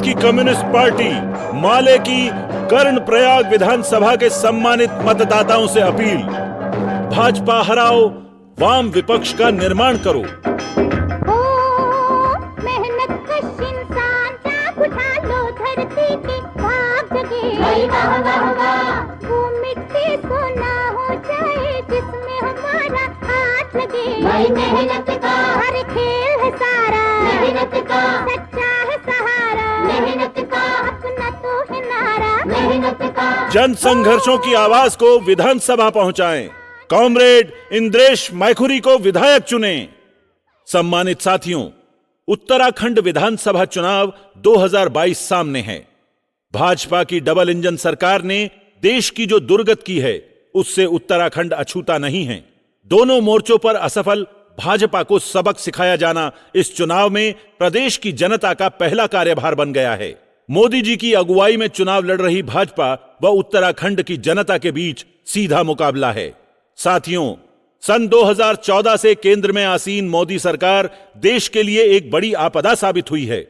की communist party माले की कर्णप्रयाग विधानसभा के सम्मानित मतदाताओं से अपील, भाजपा हराओ, वाम विपक्ष का निर्माण करो। मेहनत कश इंसान चाक उठा लो धरती की भाग जगे, वो मिट्टी सोना हो जाए जिसमें हमारा हाथ लगे। मेहनत का हर खेल है सारा, मेहनत का सच्चा है सहारा, मेहनत का अपना तो है नारा, मेहनत का। जन संघर्षों की आवाज को विधानसभा पहुंचाएं। कॉमरेड इंद्रेश मैखुरी को विधायक चुने। सम्मानित साथियों, उत्तराखंड विधानसभा चुनाव 2022 सामने है। भाजपा की डबल इंजन सरकार ने देश की जो दुर्गत की है उससे उत्तराखंड अछूता नहीं है। दोनों मोर्चों पर असफल भाजपा को सबक सिखाया जाना इस चुनाव में प्रदेश की जनता का पहला कार्यभार बन गया है। मोदी जी की अगुवाई में चुनाव लड़ रही भाजपा व उत्तराखंड की जनता के बीच सीधा मुकाबला है। साथियों, सन 2014 से केंद्र में आसीन मोदी सरकार देश के लिए एक बड़ी आपदा साबित हुई है।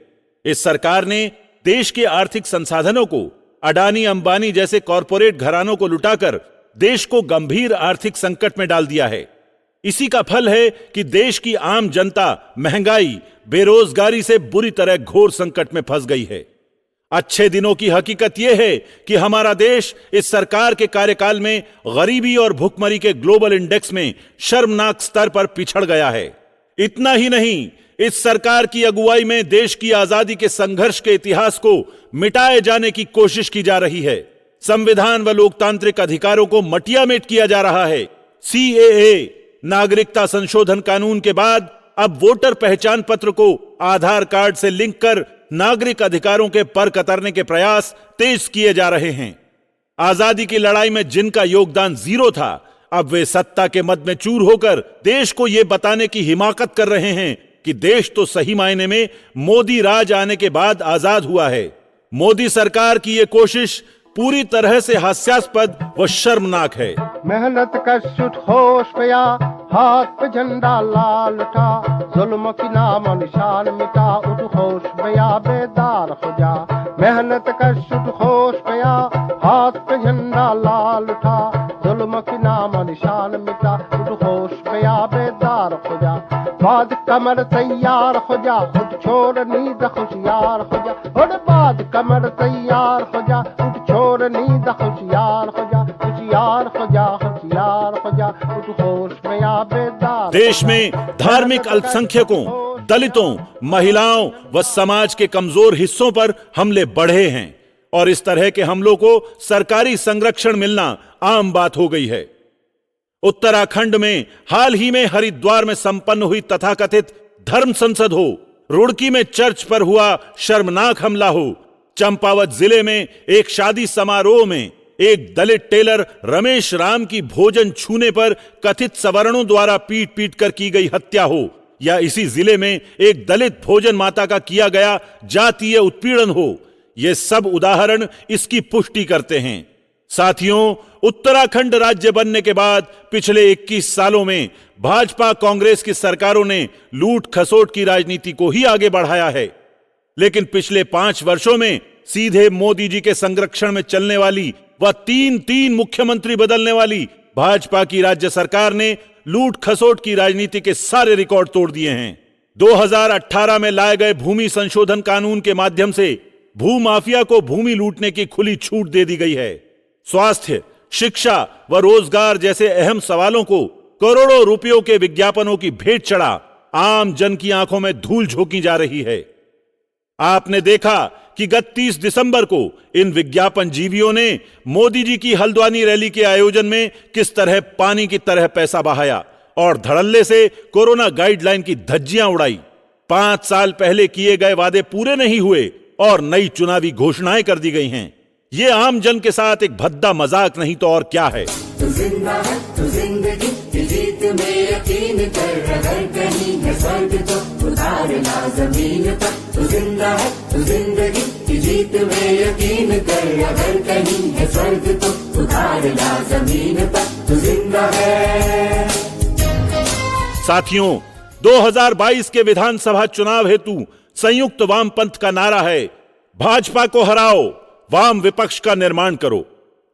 इस सरकार ने देश के आर्थिक संसाधनों को अडानी अंबानी जैसे कॉरपोरेट घरानों को लुटाकर देश को गंभीर आर्थिक संकट में डाल दिया है। इसी का फल है कि देश की आम जनता महंगाई, बेरोजगारी से बुरी तरह घोर संकट में फंस गई है। अच्छे दिनों की हकीकत यह है कि हमारा देश इस सरकार के कार्यकाल में गरीबी और भुखमरी के ग्लोबल इंडेक्स में शर्मनाक स्तर पर पिछड़ गया है। इतना ही नहीं, इस सरकार की अगुवाई में देश की आजादी के संघर्ष के इतिहास को मिटाए जाने की कोशिश की जा रही है। संविधान व लोकतांत्रिक अधिकारों को मटियामेट किया जा रहा है। सीएए नागरिकता संशोधन कानून के बाद अब वोटर पहचान पत्र को आधार कार्ड से लिंक कर नागरिक अधिकारों के पर कतरने के प्रयास तेज किए जा रहे हैं। आजादी की लड़ाई में जिनका योगदान जीरो था, अब वे सत्ता के मद में चूर होकर देश को यह बताने की हिमाकत कर रहे हैं कि देश तो सही मायने में मोदी राज आने के बाद आजाद हुआ है। मोदी सरकार की यह कोशिश पूरी तरह से हास्यास्पद व शर्मनाक है। मेहनत का सुट होश गया, हाथ पे झंडा लाल था, जुल्म की नाम निशान मिटा, उठ होश गया बेदार हो जा। मेहनत का सुट होश गया, हाथ पे झंडा लाल था, जुल्म की नाम निशान मिटा, उठ होश गया बेदार हो जा। बाद कमर तैयार हो जा, उठ छोड़ नींद होशियार हो जा, और बाद कमर तैयार हो जा, उठ छोड़ नींद होशियार हो जा, होशियार हो जा, होशियार हो जा, उठ होश में आ बेदार। देश में धार्मिक अल्पसंख्यकों, दलितों, महिलाओं व समाज के कमजोर हिस्सों पर हमले बढ़े हैं और इस तरह के हमलों को सरकारी संरक्षण मिलना आम बात हो गई है। उत्तराखंड में हाल ही में हरिद्वार में संपन्न हुई तथाकथित धर्म संसद हो, रुड़की में चर्च पर हुआ शर्मनाक हमला हो, चंपावत जिले में एक शादी समारोह में एक दलित टेलर रमेश राम की भोजन छूने पर कथित सवर्णों द्वारा पीट पीट कर की गई हत्या हो, या इसी जिले में एक दलित भोजन माता का किया गया जातीय उत्पीड़न हो, ये सब उदाहरण इसकी पुष्टि करते हैं। साथियों, उत्तराखंड राज्य बनने के बाद पिछले 21 सालों में भाजपा कांग्रेस की सरकारों ने लूट खसोट की राजनीति को ही आगे बढ़ाया है, लेकिन पिछले 5 वर्षों में सीधे मोदी जी के संरक्षण में चलने वाली व 3 मुख्यमंत्री बदलने वाली भाजपा की राज्य सरकार ने लूट खसोट की राजनीति के सारे रिकॉर्ड तोड़ दिए हैं। 2018 में लाए गए भूमि संशोधन कानून के माध्यम से भूमाफिया को भूमि लूटने की खुली छूट दे दी गई है। स्वास्थ्य, शिक्षा व रोजगार जैसे अहम सवालों को करोड़ों रुपयों के विज्ञापनों की भेंट चढ़ा आम जन की आंखों में धूल झोंकी जा रही है। आपने देखा कि गत 30 दिसंबर को इन विज्ञापन जीवियों ने मोदी जी की हल्द्वानी रैली के आयोजन में किस तरह पानी की तरह पैसा बहाया और धड़ल्ले से कोरोना गाइडलाइन की धज्जियां उड़ाई। 5 साल पहले किए गए वादे पूरे नहीं हुए और नई चुनावी घोषणाएं कर दी गई हैं। ये आम जन के साथ एक भद्दा मजाक नहीं तो और क्या है। तू जिंदा है, तू जिंदगी की जीत में यकीन कर, अगर कहीं है स्वर्ग तो उतार ला जमीन पर। तू जिंदा है, तू जिंदगी की जीत में यकीन कर, अगर कहीं है स्वर्ग तो उतार ला जमीन पर। तू जिंदा है। साथियों, 2022 के विधानसभा चुनाव हेतु संयुक्त वामपंथ का नारा है, भाजपा को हराओ, वाम विपक्ष का निर्माण करो।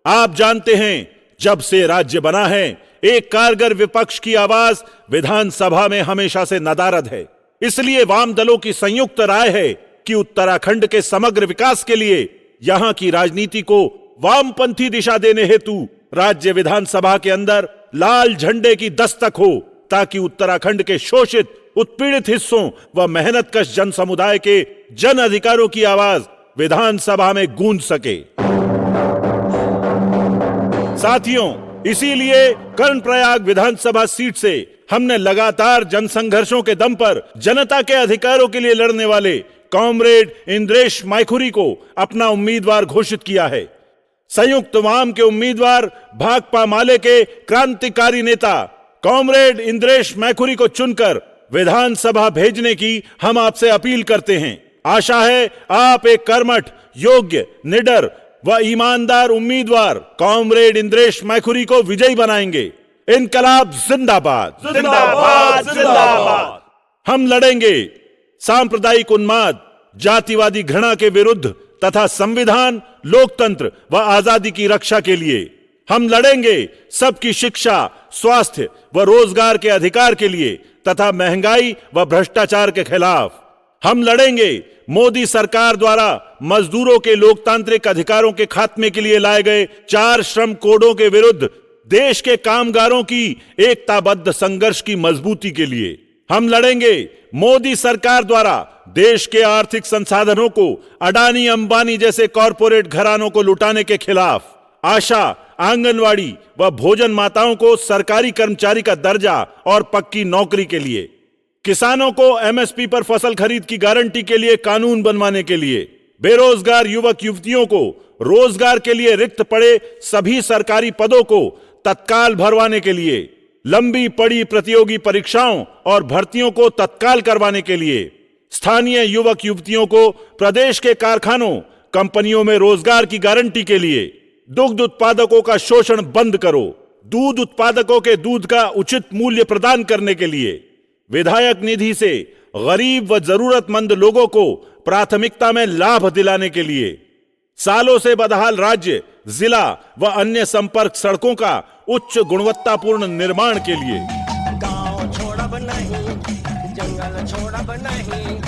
आप जानते हैं, जब से राज्य बना है, एक कारगर विपक्ष की आवाज विधानसभा में हमेशा से नदारद है। इसलिए वाम दलों की संयुक्त राय है कि उत्तराखंड के समग्र विकास के लिए यहां की राजनीति को वामपंथी दिशा देने हेतु राज्य विधानसभा के अंदर लाल झंडे की दस्तक हो, ताकि उत्तराखंड के शोषित, उत्पीड़ित हिस्सों व मेहनतकश जन समुदाय के जन अधिकारों की आवाज विधानसभा में गूंज सके। साथियों, इसीलिए कर्णप्रयाग विधानसभा सीट से हमने लगातार जनसंघर्षों के दम पर जनता के अधिकारों के लिए लड़ने वाले कॉमरेड इंद्रेश मायखुरी को अपना उम्मीदवार घोषित किया है। संयुक्त वाम के उम्मीदवार भाकपा माले के क्रांतिकारी नेता कॉमरेड इंद्रेश मायखुरी को चुनकर विधानसभा भेजने की हम आपसे अपील करते हैं। आशा है आप एक कर्मठ, योग्य, निडर व ईमानदार उम्मीदवार कॉमरेड इंद्रेश मायखुरी को विजयी बनाएंगे। इनकलाब जिंदाबाद, जिंदाबाद, जिंदाबाद। हम लड़ेंगे सांप्रदायिक उन्माद, जातिवादी घृणा के विरुद्ध तथा संविधान, लोकतंत्र व आजादी की रक्षा के लिए। हम लड़ेंगे सबकी शिक्षा, स्वास्थ्य व रोजगार के अधिकार के लिए तथा महंगाई व भ्रष्टाचार के खिलाफ। हम लड़ेंगे मोदी सरकार द्वारा मजदूरों के लोकतांत्रिक अधिकारों के खात्मे के लिए लाए गए 4 श्रम कोडों के विरुद्ध देश के कामगारों की एकताबद्ध संघर्ष की मजबूती के लिए। हम लड़ेंगे मोदी सरकार द्वारा देश के आर्थिक संसाधनों को अडानी, अंबानी जैसे कॉरपोरेट घरानों को लुटाने के खिलाफ। आशा, आंगनवाड़ी व भोजन माताओं को सरकारी कर्मचारी का दर्जा और पक्की नौकरी के लिए। किसानों को एमएसपी पर फसल खरीद की गारंटी के लिए कानून बनवाने के लिए। बेरोजगार युवक युवतियों को रोजगार के लिए रिक्त पड़े सभी सरकारी पदों को तत्काल भरवाने के लिए। लंबी पड़ी प्रतियोगी परीक्षाओं और भर्तियों को तत्काल करवाने के लिए। स्थानीय युवक युवतियों को प्रदेश के कारखानों, कंपनियों में रोजगार की गारंटी के लिए। दुग्ध उत्पादकों का शोषण बंद करो। दूध उत्पादकों के दूध का उचित मूल्य प्रदान करने के लिए। विधायक निधि से गरीब व जरूरतमंद लोगों को प्राथमिकता में लाभ दिलाने के लिए। सालों से बदहाल राज्य, जिला व अन्य संपर्क सड़कों का उच्च गुणवत्तापूर्ण निर्माण के लिए। गाँव छोड़ब नहीं, जंगल छोड़ब नहीं,